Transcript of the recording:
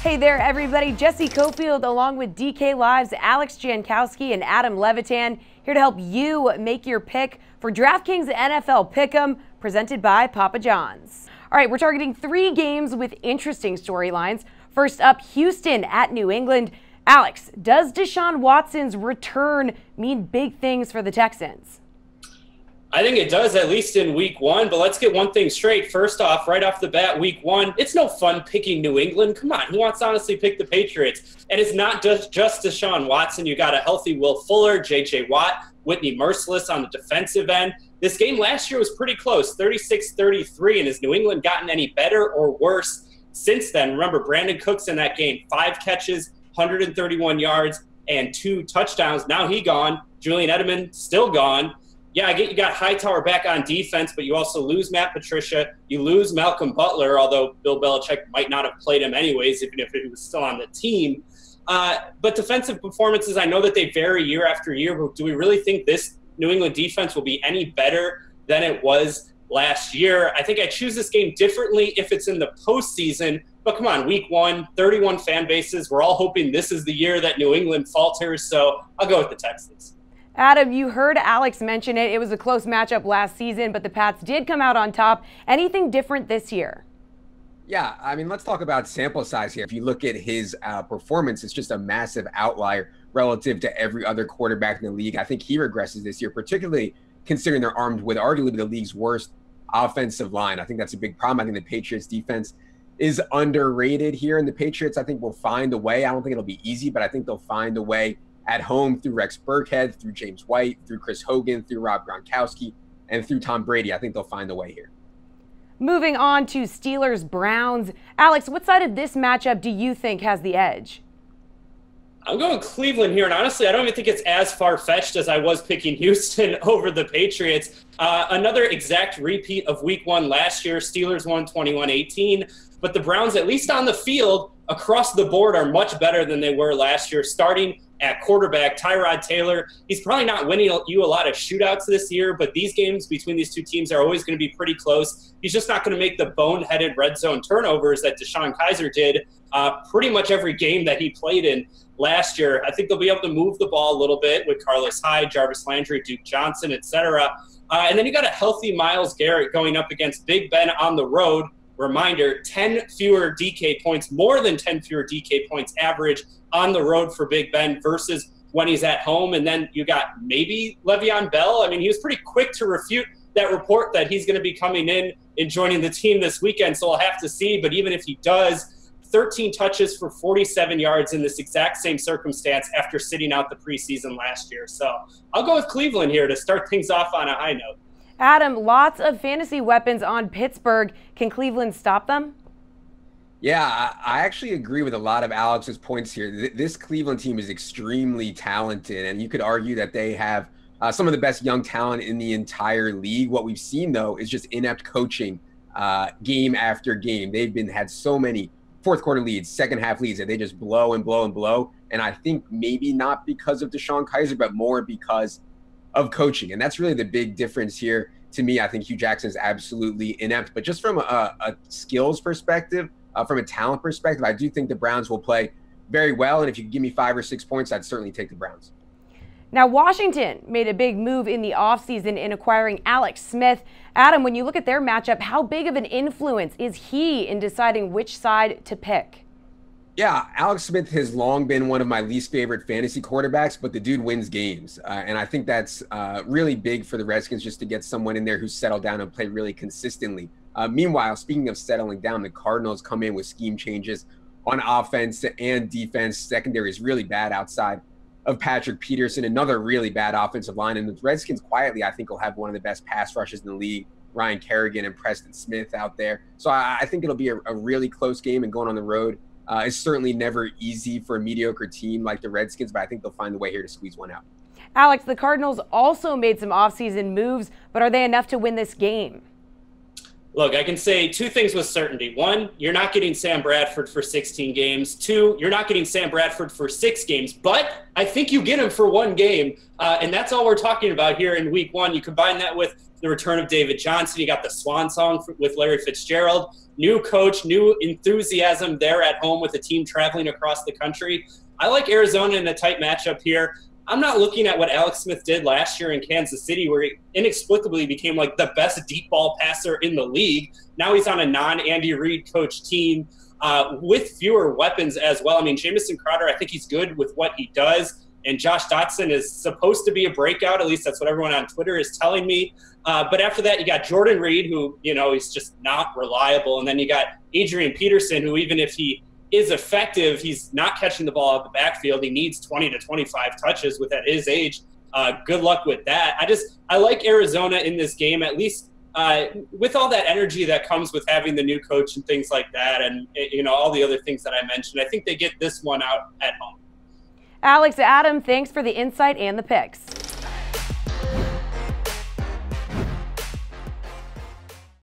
Hey there, everybody. Jesse Cofield along with DK Live's Alex Jankowski and Adam Levitan here to help you make your pick for DraftKings NFL Pick'em presented by Papa John's. All right, we're targeting 3 games with interesting storylines. First up, Houston at New England. Alex, does Deshaun Watson's return mean big things for the Texans? I think it does, at least in week 1, but let's get one thing straight. First off, right off the bat, week 1, it's no fun picking New England. Come on, who wants to honestly pick the Patriots? And it's not just Deshaun Watson. You got a healthy Will Fuller, J.J. Watt, Whitney Mercilus on the defensive end. This game last year was pretty close, 36-33, and has New England gotten any better or worse since then? Remember, Brandon Cooks in that game, 5 catches, 131 yards, and 2 touchdowns. Now he gone. Julian Edelman still gone. Yeah, I get you got Hightower back on defense, but you also lose Matt Patricia. You lose Malcolm Butler, although Bill Belichick might not have played him anyways, even if he was still on the team. But defensive performances, I know that they vary year after year, but do we really think this New England defense will be any better than it was last year? I think I choose this game differently if it's in the postseason. But come on, week 1, 31 fan bases. We're all hoping this is the year that New England falters, so I'll go with the Texans. Adam, you heard Alex mention it. It was a close matchup last season, but the Pats did come out on top. Anything different this year? Yeah, I mean, let's talk about sample size here. If you look at his performance, it's just a massive outlier relative to every other quarterback in the league. I think he regresses this year, particularly considering they're armed with arguably the league's worst offensive line. I think that's a big problem. I think the Patriots defense is underrated here, and the Patriots, I think, will find a way. I don't think it'll be easy, but I think they'll find a way at home through Rex Burkhead, through James White, through Chris Hogan, through Rob Gronkowski, and through Tom Brady. I think they'll find a way here. Moving on to Steelers-Browns. Alex, what side of this matchup do you think has the edge? I'm going Cleveland here, and honestly, I don't even think it's as far-fetched as I was picking Houston over the Patriots. Another exact repeat of week 1 last year. Steelers won 21-18, but the Browns, at least on the field, across the board, are much better than they were last year. Starting at quarterback, Tyrod Taylor, he's probably not winning you a lot of shootouts this year, but these games between these 2 teams are always going to be pretty close. He's just not going to make the boneheaded red zone turnovers that DeShone Kizer did pretty much every game that he played in last year. I think they'll be able to move the ball a little bit with Carlos Hyde, Jarvis Landry, Duke Johnson, etc. And then you got a healthy Myles Garrett going up against Big Ben on the road. Reminder, 10 fewer DK points, more than 10 fewer DK points average on the road for Big Ben versus when he's at home. And then you got maybe Le'Veon Bell. I mean, he was pretty quick to refute that report that he's going to be coming in and joining the team this weekend. So we'll have to see. But even if he does, 13 touches for 47 yards in this exact same circumstance after sitting out the preseason last year. So I'll go with Cleveland here to start things off on a high note. Adam, lots of fantasy weapons on Pittsburgh. Can Cleveland stop them? Yeah, I actually agree with a lot of Alex's points here. This Cleveland team is extremely talented, and you could argue that they have some of the best young talent in the entire league. What we've seen, though, is just inept coaching game after game. They've had so many fourth-quarter leads, second-half leads that they just blow and blow and blow. And I think maybe not because of DeShone Kizer, but more because of coaching. And that's really the big difference here. To me, I think Hugh Jackson is absolutely inept. But just from a skills perspective, from a talent perspective, I do think the Browns will play very well. And if you give me 5 or 6 points, I'd certainly take the Browns. Now, Washington made a big move in the offseason in acquiring Alex Smith. Adam, when you look at their matchup, how big of an influence is he in deciding which side to pick? Yeah, Alex Smith has long been one of my least favorite fantasy quarterbacks, but the dude wins games. And I think that's really big for the Redskins, just to get someone in there who's settled down and played really consistently. Meanwhile, speaking of settling down, the Cardinals come in with scheme changes on offense and defense. Secondary is really bad outside of Patrick Peterson, another really bad offensive line. And the Redskins quietly, I think, will have one of the best pass rushes in the league. Ryan Kerrigan and Preston Smith out there. So I think it'll be a really close game, and going on the road is certainly never easy for a mediocre team like the Redskins, but I think they'll find a way here to squeeze one out. Alex, the Cardinals also made some offseason moves, but are they enough to win this game? Look, I can say 2 things with certainty. 1, you're not getting Sam Bradford for 16 games. 2, you're not getting Sam Bradford for 6 games. But I think you get him for 1 game, and that's all we're talking about here in week 1. You combine that with the return of David Johnson. You got the swan song with Larry Fitzgerald. New coach, new enthusiasm there at home with a team traveling across the country. I like Arizona in a tight matchup here. I'm not looking at what Alex Smith did last year in Kansas City, where he inexplicably became like the best deep ball passer in the league. Now he's on a non-Andy Reid coach team with fewer weapons as well. I mean, Jamison Crowder, I think he's good with what he does. And Josh Dotson is supposed to be a breakout. At least that's what everyone on Twitter is telling me. But after that, you got Jordan Reed, who, he's just not reliable. And then you got Adrian Peterson, who even if he is effective, he's not catching the ball out the backfield. He needs 20 to 25 touches at his age. Good luck with that. I like Arizona in this game, at least with all that energy that comes with having the new coach and things like that. And, all the other things that I mentioned. I think they get this one out at home. Alex, Adam, thanks for the insight and the picks.